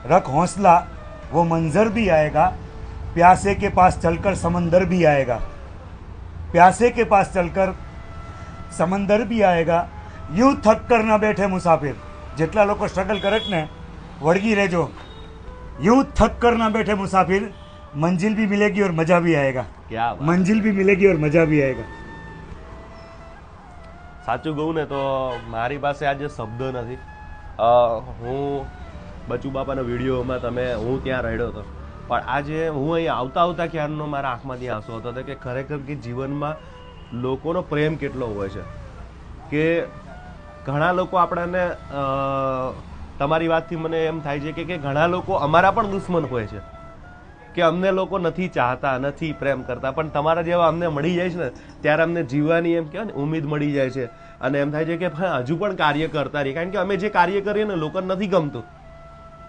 रख हौसला वो मंजर भी आएगा, प्यासे के पास चलकर समंदर भी आएगा, प्यासे के पास चलकर समंदर भी आएगा, यूं थक कर ना बैठे मुसाफिर। જેટલા લોકો સ્ટ્રગલ કરે છે ને વળગી રહેજો, यूं थक कर ना बैठे मुसाफिर, मंजिल भी मिलेगी और मजा भी आएगा। क्या बात। मंजिल भी मिलेगी और मजा भी आएगा। સાચું કહું ને તો મારી પાસે આજે શબ્દ નથી. હું બચુ બાપાના વિડીયોમાં હું ત્યાં રહ્યો હતો, પણ આજે હું અહીં આવતા આવતા ક્યારનો મારા આંખમાંથી આંસુ હતો કે ખરેખર કે જીવનમાં લોકોનો પ્રેમ કેટલો હોય છે. કે ઘણા લોકો આપણને તમારી વાતથી મને એમ થાય છે કે ઘણા લોકો અમારા પણ દુશ્મન હોય છે, કે અમને લોકો નથી ચાહતા, નથી પ્રેમ કરતા, પણ તમારા જેવા અમને મળી જાય છે ને ત્યારે અમને જીવવાની એમ કહેવાય ને ઉમ્મીદ મળી જાય છે. અને એમ થાય છે કે હજુ પણ કાર્ય કરતા રહીએ, કારણ કે અમે જે કાર્ય કરીએ ને લોકોને નથી ગમતું.